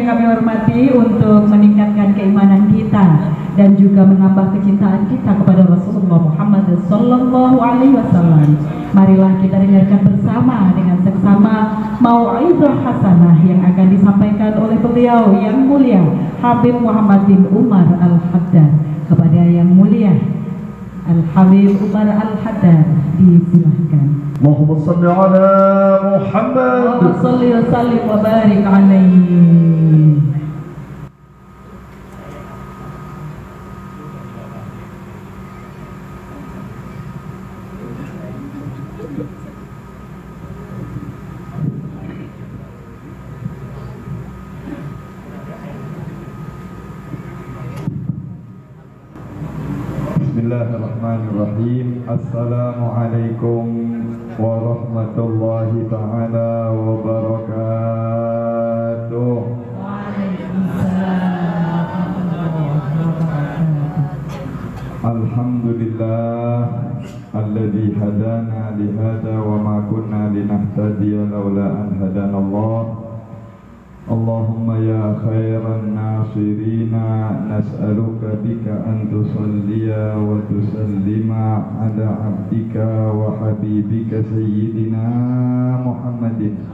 yang kami hormati, untuk meningkatkan keimanan kita dan juga menambah kecintaan kita kepada Rasulullah Muhammad Sallallahu Alaihi Wasallam, marilah kita dengarkan bersama dengan seksama mau'izah hasanah yang akan disampaikan oleh beliau yang mulia Habib Muhammad bin Umar Al-Haddad. Kepada yang mulia Al-Habib Umar Al-Haddad disilahkan. Allahumma salli ala Muhammad. Allahumma salli wa sallim wa barik alaihi. Bismillahirrahmanirrahim. Assalamualaikum warahmatullahi ta'ala wabarakatuh. Alhamdulillah alladzi hadana lihada wa ma kunna linahtadiya laula an hadana Allah. Allahumma ya khairan nasirina nas'aluka bika an tusalliya wa tusallima ala abdika wa habibika sayyidina Muhammadin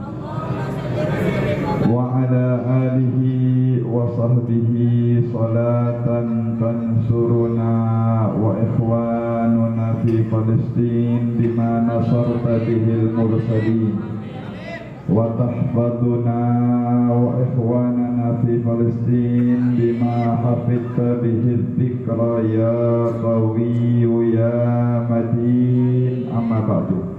wa ala alihi wa sahbihi salatan tansuruna wa ikhwanuna fi Palestin bima nasarta bihil mursalin wa tahfaduna wa ikhwanana fi Palestin bima hafidta bihi dzikra ya qawiyyu ya matin. Amma ba'du.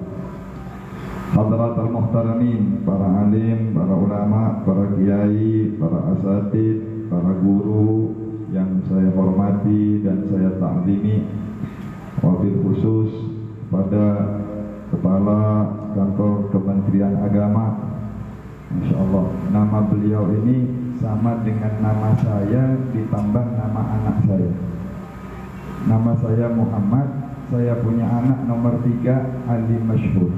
Hadratul muhtaramin, para alim, para ulama, para kiai, para asatid, para guru yang saya hormati dan saya ta'zimi, wabil khusus pada Kepala Kantor Kementerian Agama. Masya Allah, nama beliau ini sama dengan nama saya ditambah nama anak saya. Nama saya Muhammad, saya punya anak nomor 3 Ali Masyhur.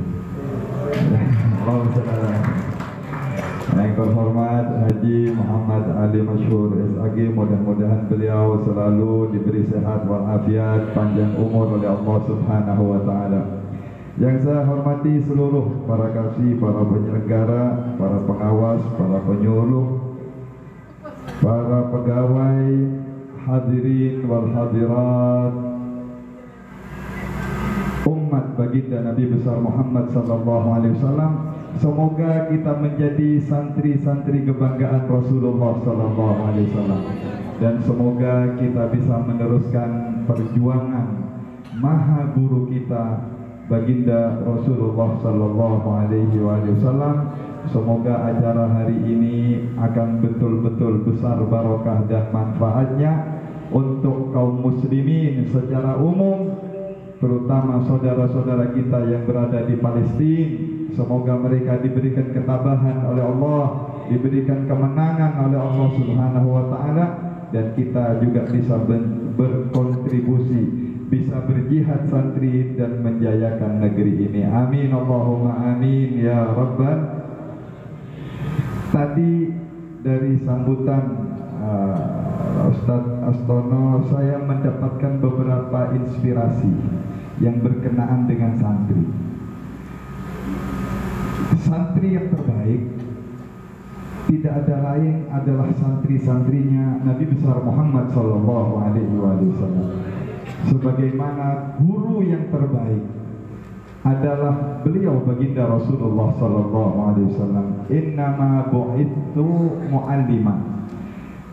Yang terhormat Haji Muhammad Ali Masyhur SAG, mudah-mudahan beliau selalu diberi sehat walafiat, panjang umur oleh Allah Subhanahu wa Ta'ala. Yang saya hormati seluruh para kasih, para penyelenggara, para pengawas, para penyuluh, para pegawai, hadirin wal hadirat, umat baginda Nabi besar Muhammad sallallahu alaihi wasallam. Semoga kita menjadi santri-santri kebanggaan Rasulullah sallallahu alaihi wasallam, dan semoga kita bisa meneruskan perjuangan maha guru kita baginda Rasulullah sallallahu alaihi wasallam. Semoga acara hari ini akan betul-betul besar barokah dan manfaatnya untuk kaum muslimin secara umum, terutama saudara-saudara kita yang berada di Palestina. Semoga mereka diberikan ketabahan oleh Allah, diberikan kemenangan oleh Allah Subhanahu wa Ta'ala, dan kita juga bisa berkontribusi, bisa berjihad santri dan menjayakan negeri ini. Amin Allahumma amin ya Rabbal. Tadi dari sambutan Ustadz Astono, saya mendapatkan beberapa inspirasi yang berkenaan dengan santri. Santri yang terbaik tidak ada lain adalah santri-santrinya Nabi besar Muhammad sallallahu alaihi wasallam. Sebagaimana guru yang terbaik adalah beliau baginda Rasulullah sallallahu alaihi wasallam. Innama bu'ithu mu'alliman.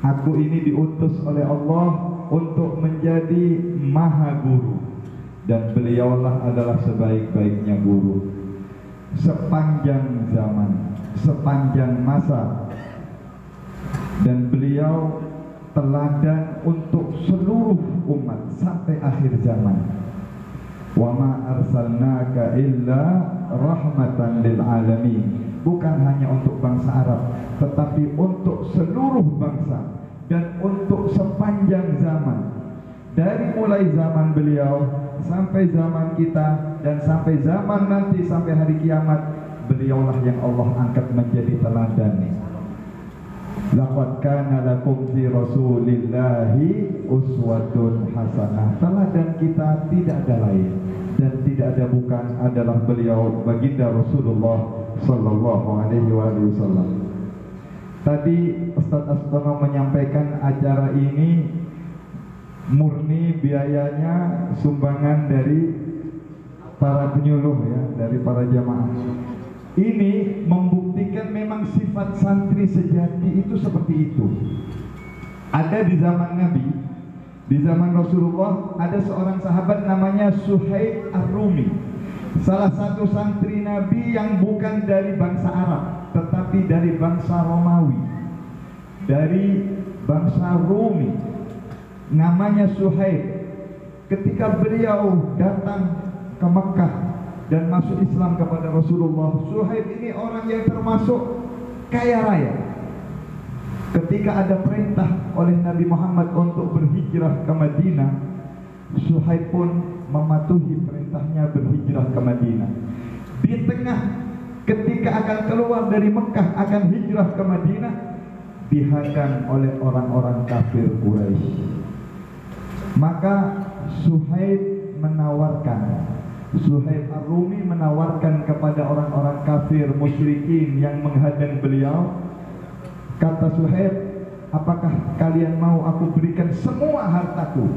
Aku ini diutus oleh Allah untuk menjadi maha guru, dan beliaulah adalah sebaik-baiknya guru. Sepanjang zaman, sepanjang masa, dan beliau teladan untuk seluruh umat sampai akhir zaman. Wa ma arsalnaka illa rahmatan lil alamin. Bukan hanya untuk bangsa Arab, tetapi untuk seluruh bangsa dan untuk sepanjang zaman. Dari mulai zaman beliau sampai zaman kita dan sampai zaman nanti sampai hari kiamat, beliaulah yang Allah angkat menjadi teladan. Laqad kana lakum fi Rasulillahi uswatun hasanah. Teladan kita tidak ada lain dan tidak ada bukan adalah beliau baginda Rasulullah sallallahu alaihi wasallam. Tadi Ustaz Astono menyampaikan acara ini murni biayanya sumbangan dari para penyuluh ya, dari para jamaah. Ini membuktikan memang sifat santri sejati itu seperti itu. Ada di zaman Nabi, di zaman Rasulullah, ada seorang sahabat namanya Suhaib Ar-Rumi, salah satu santri Nabi yang bukan dari bangsa Arab, tetapi dari bangsa Romawi, dari bangsa Rumi. Namanya Suhaib. Ketika beliau datang ke Mekah dan masuk Islam kepada Rasulullah, Suhaib ini orang yang termasuk kaya raya. Ketika ada perintah oleh Nabi Muhammad untuk berhijrah ke Madinah, Suhaib pun mematuhi perintahnya berhijrah ke Madinah. Di tengah ketika akan keluar dari Mekah akan hijrah ke Madinah, dihadang oleh orang-orang kafir Quraisy. Maka Suhaib Ar-Rumi menawarkan kepada orang-orang kafir musyrikin yang menghadang beliau. Kata Suhaib, apakah kalian mau aku berikan semua hartaku,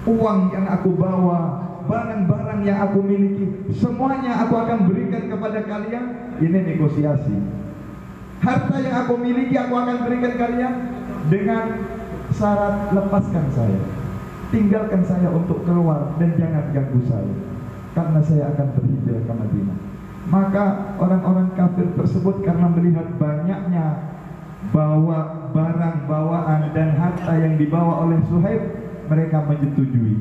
uang yang aku bawa, barang-barang yang aku miliki, semuanya aku akan berikan kepada kalian? Ini negosiasi. Harta yang aku miliki aku akan berikan kalian dengan syarat lepaskan saya, tinggalkan saya untuk keluar dan jangan ganggu saya, karena saya akan berhijrah ke Madinah. Maka orang-orang kafir tersebut karena melihat banyaknya bawa barang bawaan dan harta yang dibawa oleh Suhaib, mereka menyetujui.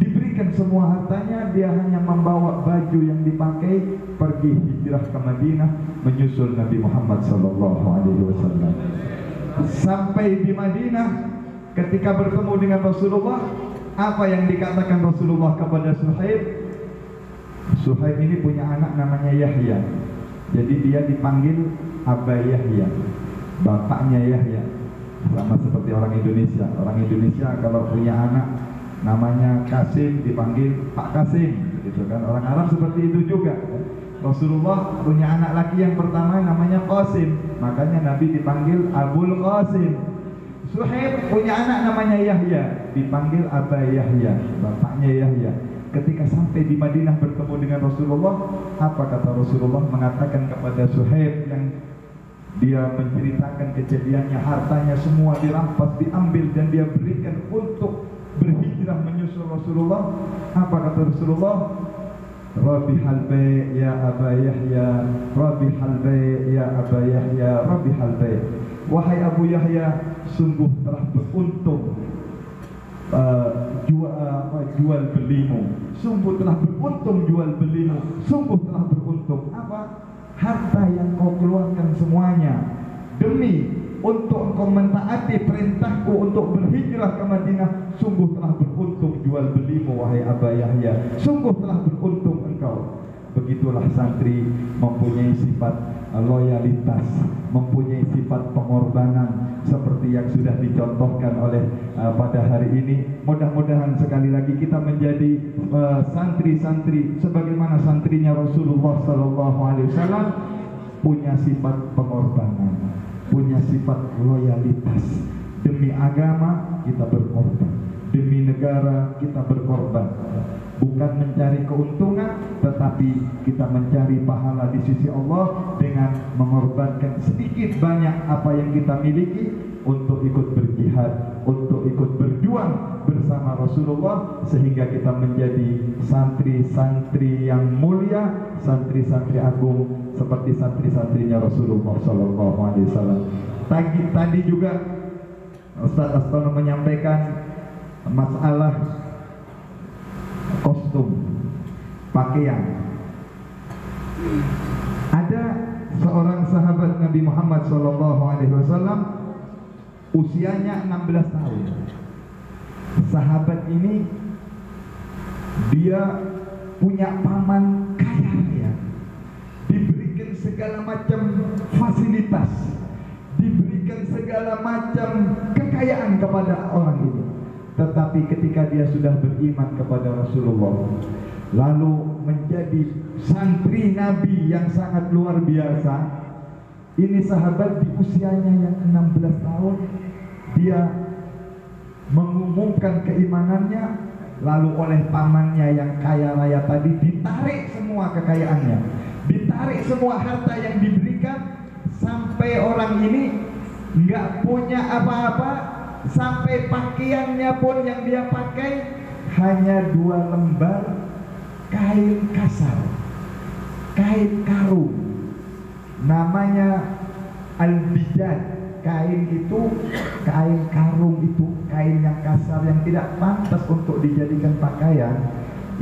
Diberikan semua hartanya, dia hanya membawa baju yang dipakai, pergi hijrah ke Madinah menyusul Nabi Muhammad SAW. Sampai di Madinah, ketika bertemu dengan Rasulullah, apa yang dikatakan Rasulullah kepada Suhaib? Suhaib ini punya anak namanya Yahya. Jadi dia dipanggil Aba Yahya, bapaknya Yahya. Sama seperti orang Indonesia. Orang Indonesia kalau punya anak namanya Kasim dipanggil Pak Kasim, gitu kan. Orang Arab seperti itu juga. Rasulullah punya anak laki yang pertama namanya Qasim, makanya Nabi dipanggil Abul Qasim. Suhaib punya anak namanya Yahya, dipanggil Aba Yahya, bapaknya Yahya. Ketika sampai di Madinah bertemu dengan Rasulullah, apa kata Rasulullah? Mengatakan kepada Suhaib yang dia menceritakan kejadiannya, hartanya semua dirampas, diambil dan dia berikan untuk berhijrah menyusul Rasulullah. Apa kata Rasulullah? Rabihal bay' ya Aba Yahya, Rabihal bay' ya Aba Yahya, Rabihal bay'. Wahai Abu Yahya, sungguh telah beruntung jual belimu. Sungguh telah beruntung jual belimu. Sungguh telah beruntung. Apa? Harta yang kau keluarkan semuanya demi untuk engkau mentaati perintahku untuk berhijrah ke Madinah. Sungguh telah beruntung jual belimu, wahai Aba Yahya. Sungguh telah beruntung engkau. Begitulah santri mempunyai sifat loyalitas, mempunyai sifat pengorbanan seperti yang sudah dicontohkan oleh pada hari ini. Mudah-mudahan sekali lagi kita menjadi santri-santri sebagaimana santrinya Rasulullah SAW, punya sifat pengorbanan, punya sifat loyalitas. Demi agama kita berkorban, demi negara kita berkorban. Bukan mencari keuntungan, tetapi kita mencari pahala di sisi Allah dengan mengorbankan sedikit banyak apa yang kita miliki untuk ikut berjihad, untuk ikut berjuang bersama Rasulullah, sehingga kita menjadi santri-santri yang mulia, santri-santri agung seperti santri-santrinya Rasulullah SAW. Tadi juga Ustaz Astono menyampaikan masalah kostum, pakaian. Ada seorang sahabat Nabi Muhammad SAW, usianya 16 tahun. Sahabat ini dia punya paman kaya raya, diberikan segala macam fasilitas, diberikan memberikan segala macam kekayaan kepada orang ini. Tetapi ketika dia sudah beriman kepada Rasulullah, lalu menjadi santri Nabi yang sangat luar biasa. Ini sahabat di usianya yang 16 tahun, dia mengumumkan keimanannya, lalu oleh pamannya yang kaya raya tadi ditarik semua kekayaannya, ditarik semua harta yang diberikan, sampai orang ini nggak punya apa-apa, sampai pakaiannya pun yang dia pakai hanya 2 lembar kain kasar, kain karung, namanya al-bijad. Kain itu, kain karung itu, kain yang kasar yang tidak pantas untuk dijadikan pakaian,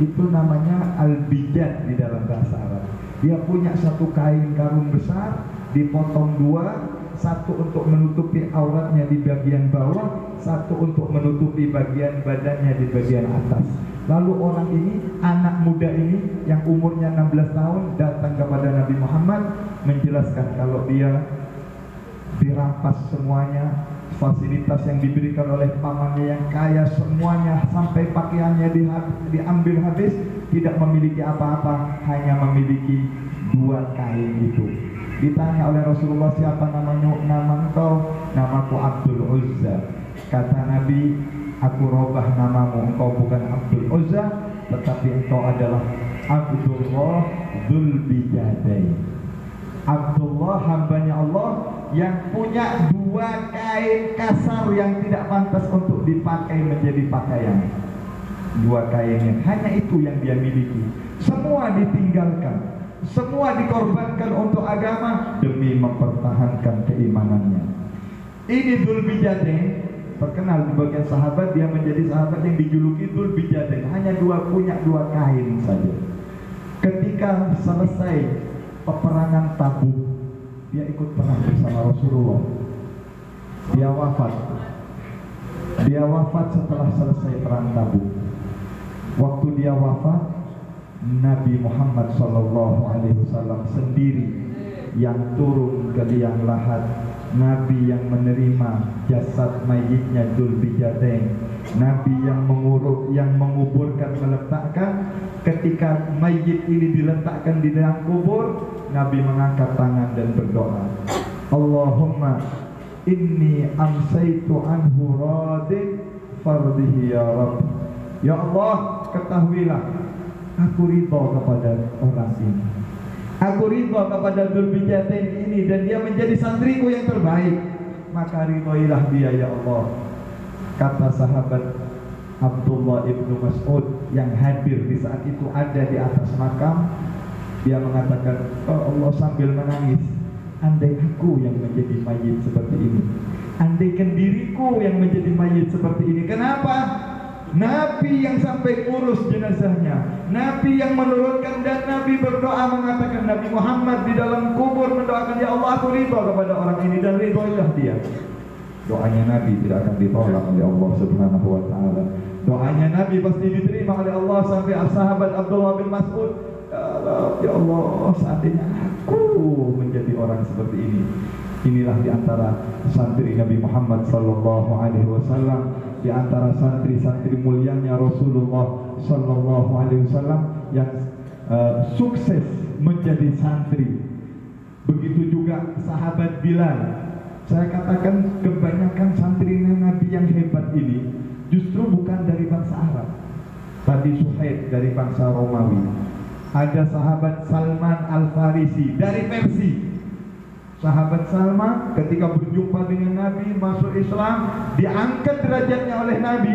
itu namanya al-bijad di dalam bahasa Arab. Dia punya satu kain karung besar, dipotong 2, satu untuk menutupi auratnya di bagian bawah, satu untuk menutupi bagian badannya di bagian atas. Lalu orang ini, anak muda ini yang umurnya 16 tahun datang kepada Nabi Muhammad menjelaskan kalau dia dirampas semuanya, fasilitas yang diberikan oleh pamannya yang kaya semuanya, sampai pakaiannya diambil habis, tidak memiliki apa-apa, hanya memiliki 2 kain itu. Ditanya oleh Rasulullah, siapa namanya? Nama engkau? Namaku Abdul Uzza. Kata Nabi, aku robah namamu, engkau bukan Abdul Uzza, tetapi engkau adalah Abdullah Dzul Bijadain. Abdullah, hambanya Allah yang punya 2 kain kasar yang tidak pantas untuk dipakai menjadi pakaian. 2 kainnya, hanya itu yang dia miliki. Semua ditinggalkan, semua dikorbankan untuk agama demi mempertahankan keimanannya. Ini Dzul Bijadain terkenal di bagian sahabat, dia menjadi sahabat yang dijuluki Dzul Bijadain, hanya punya 2 kain saja. Ketika selesai peperangan Tabuk, dia ikut perang bersama Rasulullah. Dia wafat. Dia wafat setelah selesai perang Tabuk. Waktu dia wafat, Nabi Muhammad SAW sendiri yang turun ke liang lahat, Nabi yang menerima jasad mayitnya Dzul Bijadain, Nabi yang menguruk, yang menguburkan, meletakkan. Ketika mayit ini diletakkan di dalam kubur, Nabi mengangkat tangan dan berdoa, Allahumma inni amsaitu anhu radin fardihi ya Rabb. Ya Allah, ketahuilah, aku ridha kepada orang ini, aku ridha kepada Dzul Bijadain ini, dan dia menjadi santriku yang terbaik, maka ridhoilah dia ya Allah. Kata sahabat Abdullah ibnu Mas'ud yang hadir di saat itu, ada di atas makam, dia mengatakan, oh Allah, sambil menangis, andai aku yang menjadi mayit seperti ini, andaikan diriku yang menjadi mayit seperti ini. Kenapa? Nabi yang sampai urus jenazahnya, Nabi yang menurunkan, dan Nabi berdoa mengatakan, Nabi Muhammad di dalam kubur mendoakan, ya Allah, aku ridha kepada orang ini dan ridhoilah dia. Doanya Nabi tidak akan ditolak oleh Allah Subhanahu wa ta'ala. Doanya Nabi pasti diterima oleh Allah. Sampai sahabat Abdullah bin Mas'ud, ya Allah, seandainya aku menjadi orang seperti ini. Inilah diantara santri Nabi Muhammad sallallahu alaihi wasallam, di antara santri-santri mulianya Rasulullah sallallahu alaihi wasallam yang sukses menjadi santri. Begitu juga sahabat Bilal. Saya katakan kebanyakan santri Nabi yang hebat ini justru bukan dari bangsa Arab. Tadi Suhaib dari bangsa Romawi. Ada sahabat Salman Al-Farisi dari Persia. Sahabat Salman ketika berjumpa dengan Nabi, masuk Islam, diangkat derajatnya oleh Nabi.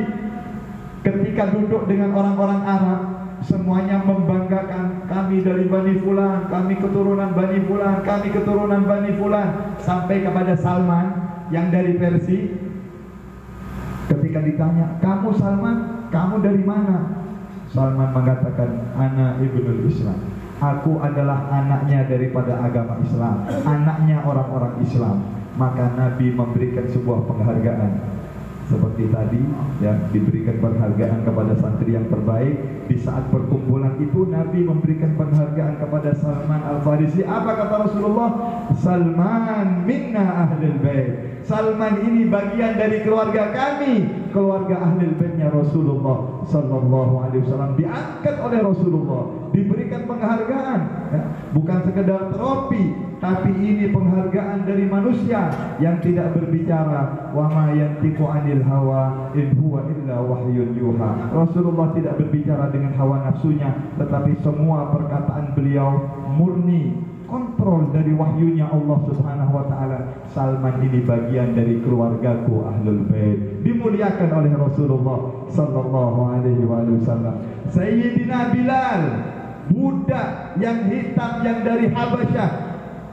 Ketika duduk dengan orang-orang Arab, semuanya membanggakan, kami dari Bani Fulan, kami keturunan Bani Fulan, kami keturunan Bani Fulan. Sampai kepada Salman yang dari Persia, ketika ditanya, kamu Salman, kamu dari mana? Salman mengatakan, ana ibnul Islam, aku adalah anaknya daripada agama Islam, anaknya orang-orang Islam. Maka Nabi memberikan sebuah penghargaan. Seperti tadi ya, diberikan penghargaan kepada santri yang terbaik. Di saat perkumpulan itu Nabi memberikan penghargaan kepada Salman Al-Farisi. Apa kata Rasulullah? Salman minna ahlul bait. Salman ini bagian dari keluarga kami, keluarga ahlul baitnya Rasulullah sallallahu alaihi wasallam. Diangkat oleh Rasulullah, diberikan penghargaan ya. Bukan sekedar trofi, tapi ini penghargaan dari manusia yang tidak berbicara. Wa ma yantiqu 'anil hawa in huwa illa wahyun yuha. Rasulullah tidak berbicara dengan hawa nafsunya, tetapi semua perkataan beliau murni kontrol dari wahyunya Allah Subhanahu wa taala. Salman ini bagian dari keluargaku ahlul bait, dimuliakan oleh Rasulullah sallallahu alaihi wasallam. Sayyidina Bilal, budak yang hitam yang dari Habasyah,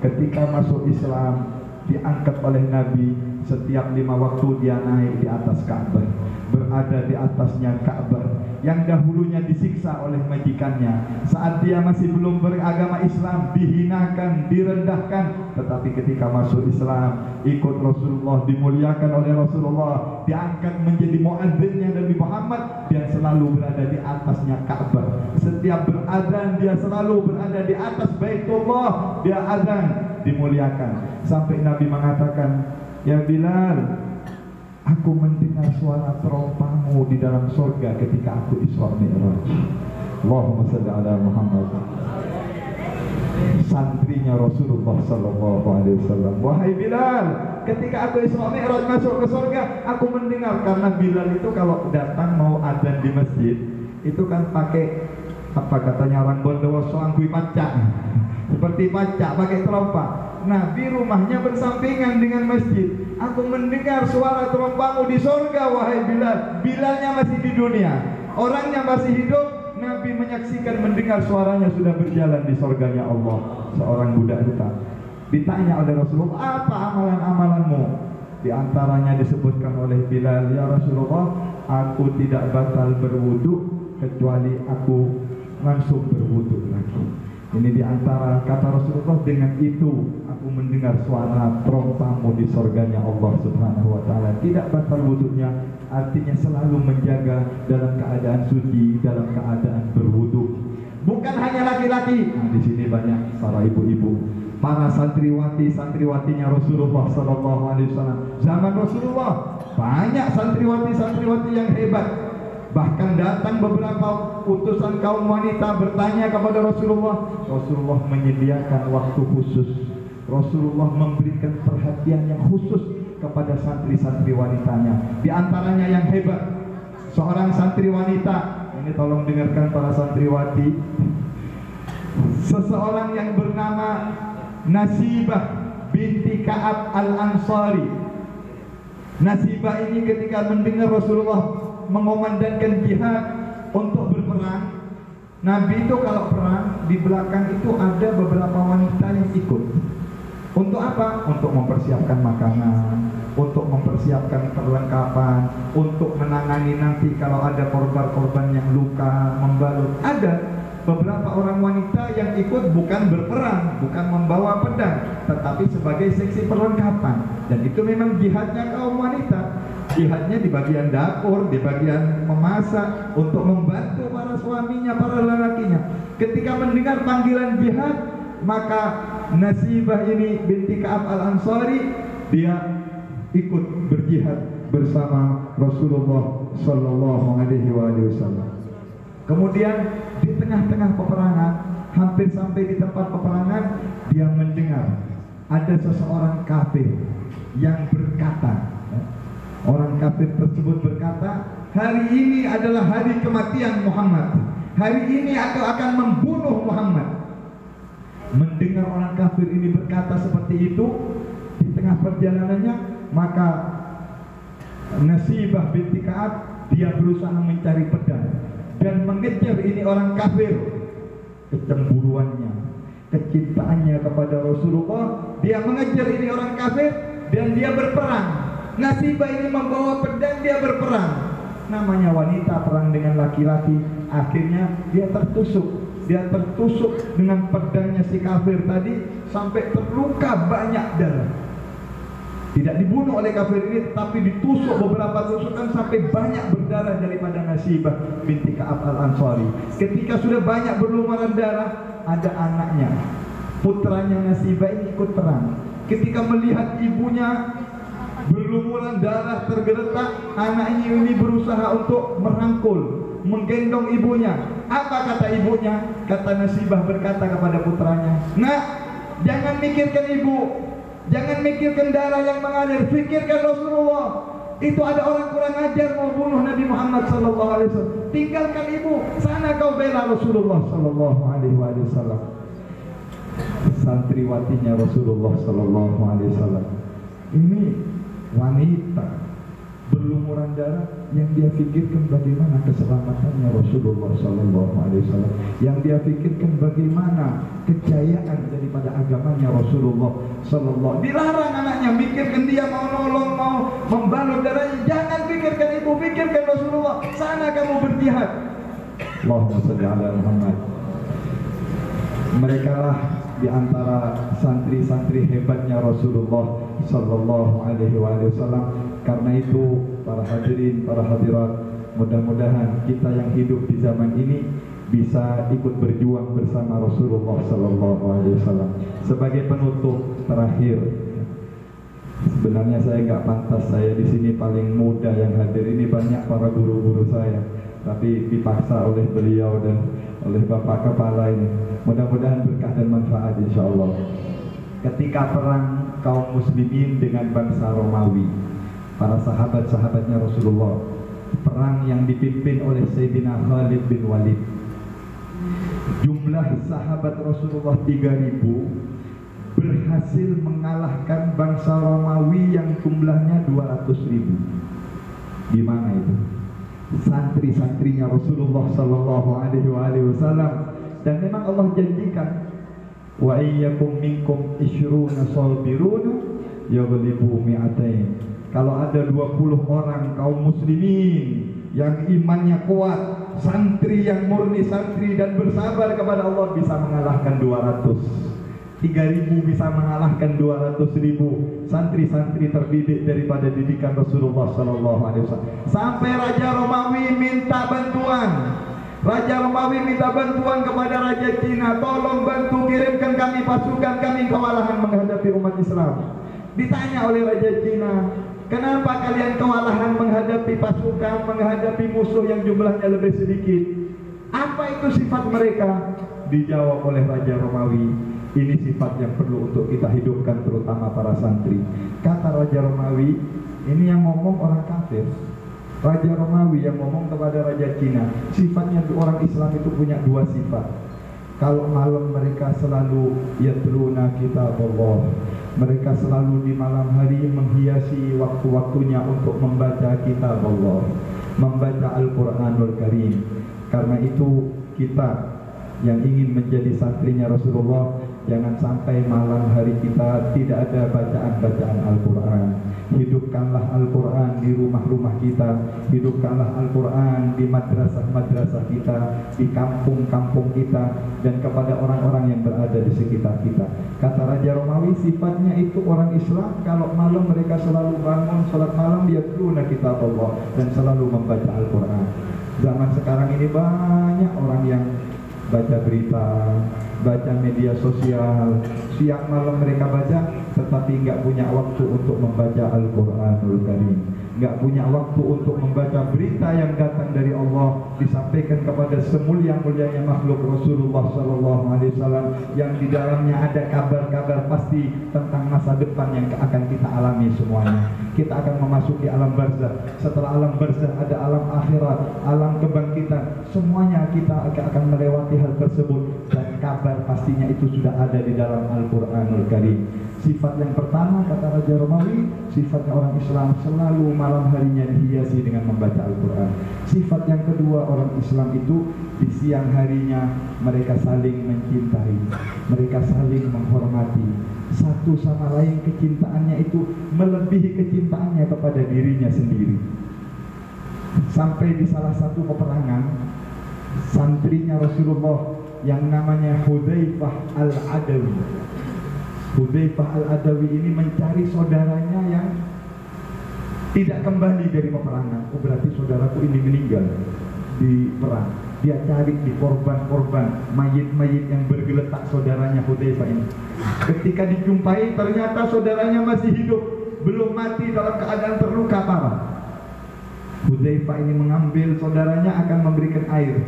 ketika masuk Islam diangkat oleh Nabi. Setiap 5 waktu dia naik di atas Ka'bah, berada di atasnya Ka'bah yang dahulunya disiksa oleh majikannya. Saat dia masih belum beragama Islam, dihinakan, direndahkan, tetapi ketika masuk Islam, ikut Rasulullah, dimuliakan oleh Rasulullah, diangkat menjadi muadzinnya Nabi Muhammad, dia selalu berada di atasnya Ka'bah. Setiap beradzan dia selalu berada di atas Baitullah, dia azan, dimuliakan. Sampai Nabi mengatakan, "Ya Bilal, aku mendengar suara terompamu di dalam surga ketika aku Isra Mi'raj." Allahumma shalli ala Muhammad. Santrinya Rasulullah sallallahu alaihi wasallam, "Wahai Bilal, ketika aku Isra Mi'raj masuk ke surga, aku mendengar." Karena Bilal itu kalau datang mau adzan di masjid, itu kan pakai apa katanya orang Bondowoso, anggui pacak. Seperti pacak pakai trompa. Nah, di rumahnya bersampingan dengan masjid. "Aku mendengar suara terompamu di surga, wahai Bilal." Bilalnya masih di dunia, orangnya masih hidup. Nabi menyaksikan, mendengar suaranya sudah berjalan di surganya Allah. Seorang budak buta ditanya oleh Rasulullah, "Apa amalan-amalanmu?" Di antaranya disebutkan oleh Bilal, "Ya Rasulullah, aku tidak batal berwudu kecuali aku langsung berwudu lagi." Ini diantara kata Rasulullah, "Dengan itu aku mendengar suara terompamu di surganya Allah Subhanahu wa taala." Tidak batal wudunya, artinya selalu menjaga dalam keadaan suci, dalam keadaan berwudu. Bukan hanya laki-laki. Nah, di sini banyak para ibu-ibu, para santriwati-santriwatinya Rasulullah sallallahu alaihi wasallam. Zaman Rasulullah banyak santriwati-santriwati yang hebat. Bahkan datang beberapa utusan kaum wanita bertanya kepada Rasulullah. Rasulullah menyediakan waktu khusus. Rasulullah memberikan perhatian yang khusus kepada santri-santri wanitanya. Di antaranya yang hebat, seorang santri wanita. Ini tolong dengarkan para santriwati. Seseorang yang bernama Nasibah binti Ka'ab Al-Ansari. Nasibah ini ketika mendengar Rasulullah mengomandangkan jihad untuk berperang, Nabi itu kalau perang di belakang itu ada beberapa wanita yang ikut. Untuk apa? Untuk mempersiapkan makanan, untuk mempersiapkan perlengkapan, untuk menangani nanti kalau ada korban-korban yang luka, membalut. Ada beberapa orang wanita yang ikut bukan berperang, bukan membawa pedang, tetapi sebagai seksi perlengkapan. Dan itu memang jihadnya kaum wanita. Jihadnya di bagian dapur, di bagian memasak, untuk membantu para suaminya, para lelakinya. Ketika mendengar panggilan jihad, maka Nasibah ini binti Ka'ab Al-Ansari, dia ikut berjihad bersama Rasulullah sallallahu alaihi wasallam. Kemudian di tengah-tengah peperangan, hampir sampai di tempat peperangan, dia mendengar ada seseorang kafir yang berkata, orang kafir tersebut berkata, "Hari ini adalah hari kematian Muhammad. Hari ini aku akan membunuh Muhammad." Mendengar orang kafir ini berkata seperti itu, di tengah perjalanannya, maka Nasibah binti Ka'ab, dia berusaha mencari pedang dan mengejar ini orang kafir. Kecemburuannya, kecintaannya kepada Rasulullah, dia mengejar ini orang kafir dan dia berperang. Nasibah ini membawa pedang, dia berperang. Namanya wanita perang dengan laki-laki, akhirnya dia tertusuk. Dia tertusuk dengan pedangnya si kafir tadi sampai terluka banyak darah. Tidak dibunuh oleh kafir ini, tetapi ditusuk beberapa tusukan sampai banyak berdarah daripada Nasibah binti Ka'ab al-Ansari. Ketika sudah banyak berlumuran darah, ada anaknya, putranya Nasibah ini ikut perang. Ketika melihat ibunya berlumuran darah tergeletak, anaknya ini berusaha untuk merangkul, menggendong ibunya. Apa kata ibunya? Kata Nasibah berkata kepada putranya, "Nak, jangan mikirkan ibu, jangan mikirkan darah yang mengalir, pikirkan Rasulullah. Itu ada orang kurang ajar mau bunuh Nabi Muhammad sallallahu alaihi wasallam. Tinggalkan ibu, sana kau bela Rasulullah sallallahu alaihi wasallam." Santriwatinya Rasulullah sallallahu alaihi wasallam ini wanita berlumuran darah, yang dia pikirkan bagaimana keselamatannya Rasulullah sallallahu alaihi wasallam, yang dia pikirkan bagaimana kejayaan daripada agamanya Rasulullah sallallahu. Dilarang anaknya, pikirkan dia mau nolong, mau membalut darahnya. Jangan pikirkan ibu, pikirkan Rasulullah. Sana kamu berjihad. Allahumma shalli ala Muhammad. Mereka lah di antara santri-santri hebatnya Rasulullah sallallahu alaihi wasallam. Karena itu para hadirin, para hadirat, mudah-mudahan kita yang hidup di zaman ini bisa ikut berjuang bersama Rasulullah sallallahu alaihi wasallam. Sebagai penutup terakhir, sebenarnya saya nggak pantas, saya di sini paling muda yang hadir ini, banyak para guru-guru saya, tapi dipaksa oleh beliau dan oleh Bapak Kepala ini. Mudah-mudahan berkah dan manfaat insyaallah. Ketika perang kaum muslimin dengan bangsa Romawi, para sahabat-sahabatnya Rasulullah, perang yang dipimpin oleh Sayyidina Khalid bin Walid, jumlah sahabat Rasulullah 3.000 berhasil mengalahkan bangsa Romawi yang jumlahnya 200.000. Gimana itu? Santri-santrinya Rasulullah sallallahu alaihi wasallam. Dan memang Allah janjikan, wa iyyakum minkum isyruna sabiruna yaghlibu mi'atain. Kalau ada 20 orang kaum muslimin yang imannya kuat, santri yang murni santri dan bersabar kepada Allah, bisa mengalahkan 200. 3.000 bisa mengalahkan 200.000 santri-santri terdidik daripada didikan Rasulullah sallallahu alaihi wasallam. Sampai Raja Romawi minta bantuan. Raja Romawi minta bantuan kepada Raja Cina, tolong bantu kirimkan kami pasukan, kami kewalahan menghadapi umat Islam. Ditanya oleh Raja Cina, kenapa kalian kewalahan menghadapi pasukan, menghadapi musuh yang jumlahnya lebih sedikit? Apa itu sifat mereka? Dijawab oleh Raja Romawi, ini sifat yang perlu untuk kita hidupkan, terutama para santri. Kata Raja Romawi, ini yang ngomong orang kafir. Raja Romawi yang ngomong kepada Raja Cina, sifatnya orang Islam itu punya dua sifat. Kalau malam mereka selalu yatluna kitabullah, mereka selalu di malam hari menghiasi waktu-waktunya untuk membaca kitab Allah, membaca Al-Quranul Karim. Karena itu kita yang ingin menjadi santrinya Rasulullah, jangan sampai malam hari kita tidak ada bacaan-bacaan Al-Quran. Hidupkanlah Al-Quran di rumah-rumah kita, hidupkanlah Al-Quran di madrasah-madrasah kita, di kampung-kampung kita, dan kepada orang-orang yang berada di sekitar kita. Kata Raja Romawi, sifatnya itu orang Islam kalau malam mereka selalu bangun salat malam, yatluna kitab Allah, dan selalu membaca Al-Quran. Zaman sekarang ini banyak orang yang baca berita, baca media sosial, siang malam mereka baca, tetapi nggak punya waktu untuk membaca Al-Quranul Karim, nggak punya waktu untuk membaca berita yang datang dari Allah, disampaikan kepada semulia-mulianya makhluk Rasulullah sallallahu alaihi wasallam, yang di dalamnya ada kabar-kabar pasti tentang masa depan yang akan kita alami semuanya. Kita akan memasuki alam barzakh, setelah alam barzakh ada alam akhirat, alam kebangkitan, semuanya kita akan melewati hal tersebut, dan kabar pastinya itu sudah ada di dalam Al-Quranul Karim. Sifat yang pertama, kata Raja Romawi, sifatnya orang Islam selalu malam harinya dihiasi dengan membaca Al-Quran. Sifat yang kedua, orang Islam itu di siang harinya mereka saling mencintai, mereka saling menghormati satu sama lain. Kecintaannya itu melebihi kecintaannya kepada dirinya sendiri. Sampai di salah satu peperangan, santrinya Rasulullah yang namanya Hudzaifah al-Adawi, Hudzaifah Al-Adawi ini mencari saudaranya yang tidak kembali dari peperangan. Oh, berarti saudaraku ini meninggal di perang. Dia cari di korban-korban, mayit-mayit yang bergeletak saudaranya Hudzaifah ini. Ketika dijumpai, ternyata saudaranya masih hidup, belum mati, dalam keadaan terluka parah. Hudzaifah ini mengambil saudaranya, akan memberikan air,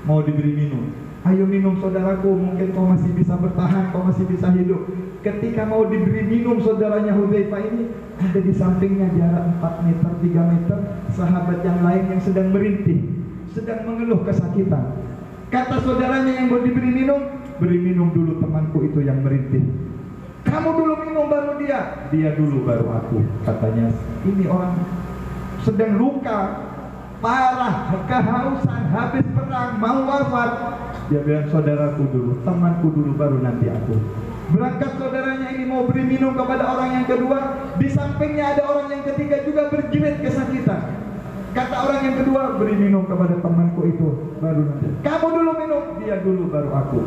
mau diberi minum. Ayo minum saudaraku, mungkin kau masih bisa bertahan, kau masih bisa hidup. Ketika mau diberi minum saudaranya Hudzaifah ini, ada di sampingnya jarak 4 meter, 3 meter, sahabat yang lain yang sedang merintih, sedang mengeluh kesakitan. Kata saudaranya yang mau diberi minum, beri minum dulu temanku itu yang merintih. Kamu dulu minum baru dia dulu baru aku. Katanya, ini orang sedang luka parah, kehausan, habis perang, mau wafat. Dia bilang, saudaraku dulu, temanku dulu, baru nanti aku. Berangkat saudaranya ini mau beri minum kepada orang yang kedua, di sampingnya ada orang yang ketiga juga berjerit kesakitan. Kata orang yang kedua, beri minum kepada temanku itu, baru nanti. Kamu dulu minum, dia dulu baru aku.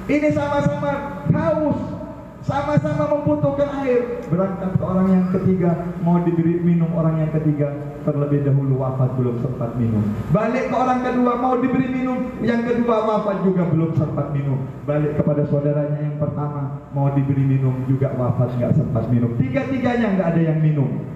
Ini sama-sama haus, sama-sama membutuhkan air. Berangkat ke orang yang ketiga, mau diberi minum orang yang ketiga, terlebih dahulu wafat, belum sempat minum. Balik ke orang kedua, mau diberi minum, yang kedua wafat juga belum sempat minum. Balik kepada saudaranya yang pertama, mau diberi minum juga wafat, nggak sempat minum. Tiga-tiganya nggak ada yang minum.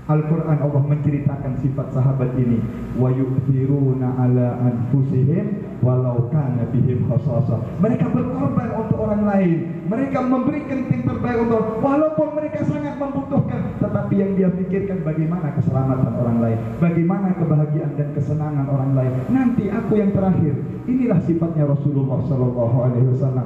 Al-Quran Allah menceritakan sifat sahabat ini, wa yu'thiruna ala anfusihim walau kana bihim khasasah. Mereka berkorban untuk orang lain, mereka memberikan yang terbaik untuk, walaupun mereka sangat membutuhkan, tetapi yang dia pikirkan bagaimana keselamatan orang lain, bagaimana kebahagiaan dan kesenangan orang lain. Nanti aku yang terakhir. Inilah sifatnya Rasulullah SAW.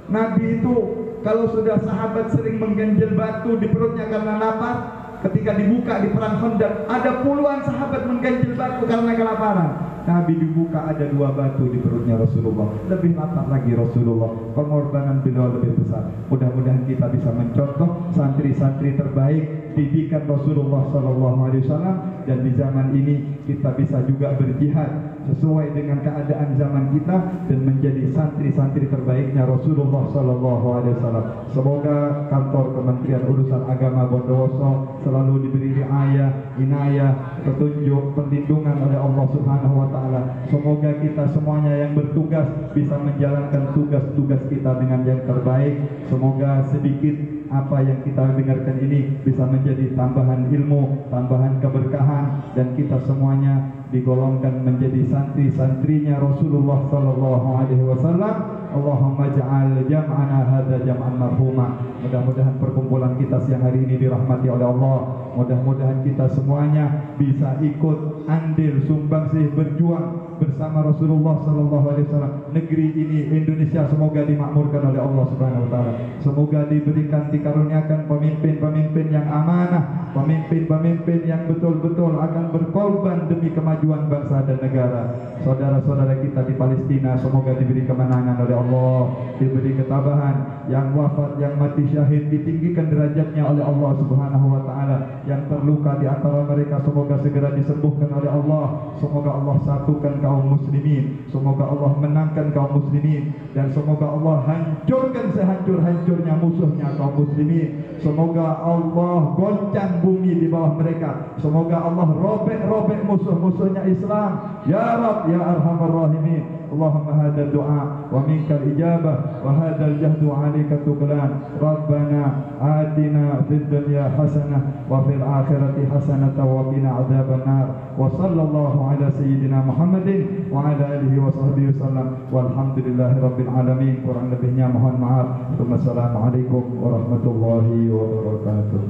Nabi itu kalau sudah sahabat sering mengganjel batu di perutnya karena lapar, ketika dibuka di perang Khandaq, ada puluhan sahabat mengganjil batu karena kelaparan. Nabi dibuka, ada 2 batu di perutnya Rasulullah. Lebih lapar lagi Rasulullah. Pengorbanan beliau lebih besar. Mudah-mudahan kita bisa mencontoh santri-santri terbaik didikan Rasulullah SAW, dan di zaman ini kita bisa juga berjihad sesuai dengan keadaan zaman kita dan menjadi santri-santri terbaiknya Rasulullah SAW. Semoga kantor Kementerian Urusan Agama Bondowoso selalu diberi riayah, inayah, petunjuk, perlindungan oleh Allah Subhanahu wa Ta'ala. Semoga kita semuanya yang bertugas bisa menjalankan tugas-tugas kita dengan yang terbaik. Semoga sedikit apa yang kita dengarkan ini bisa menjadi tambahan ilmu, tambahan keberkahan, dan kita semuanya digolongkan menjadi santri-santrinya Rasulullah sallallahu alaihi wasallam. Allahumma ja'al jam'ana hadza jam'an marhuma. Mudah-mudahan perkumpulan kita siang hari ini dirahmati oleh Allah. Mudah-mudahan kita semuanya bisa ikut andil sumbangsih berjuang bersama Rasulullah sallallahu alaihi wasallam. Negeri ini Indonesia semoga dimakmurkan oleh Allah Subhanahu wa taala. Semoga diberikan, dikaruniakan pemimpin-pemimpin yang amanah, pemimpin-pemimpin yang betul-betul akan berkorban demi kemajuan bangsa dan negara. Saudara-saudara kita di Palestina semoga diberi kemenangan oleh Allah, diberi ketabahan, yang wafat, yang mati syahid ditinggikan derajatnya oleh Allah Subhanahu wa taala. Yang terluka di antara mereka semoga segera disembuhkan oleh Allah. Semoga Allah satukan kaum muslimin, semoga Allah menangkan kaum muslimin, dan semoga Allah hancurkan sehancur-hancurnya musuhnya kaum muslimin. Semoga Allah goncang bumi di bawah mereka. Semoga Allah robek-robek musuh-musuhnya Islam. Ya Rabb ya Arhamar Rahimin. Allahumma hadha du'a wa minkal ijabah wa hadha al-jahdu 'alaika tughlan. Rabbana atina fid dunya hasanah wa fil akhirati hasanah wa qina adzaban nar. Wa sallallahu ala sayyidina Muhammadin wa ala alihi wa sahbihi wasallam. Walhamdulillahi rabbil alamin. Kurang lebihnya mohon maaf. Wassalamualaikum warahmatullahi wabarakatuh.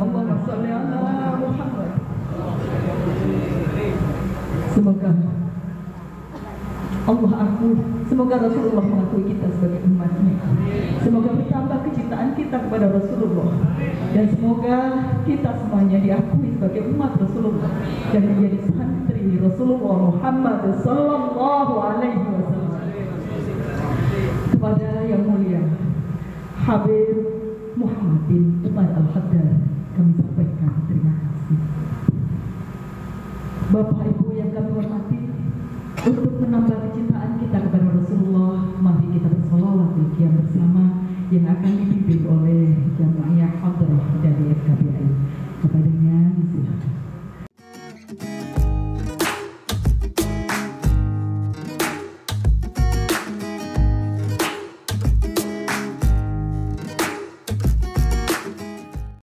Allahumma shalli ala Muhammad. Semoga Allah semoga Rasulullah mengakui kita sebagai umatnya. Semoga bertambah kecintaan kita kepada Rasulullah, dan semoga kita semuanya diakui sebagai umat Rasulullah dan menjadi santri Rasulullah Muhammad sallallahu alaihi wasallam. Kepada yang mulia Habib Muhammad bin Umar Al-Haddad kami sampaikan terima kasih. Bapak Ibu yang kami hormati, untuk menambah kecintaan kita kepada Rasulullah, mari kita bersolawat yang akan dipimpin oleh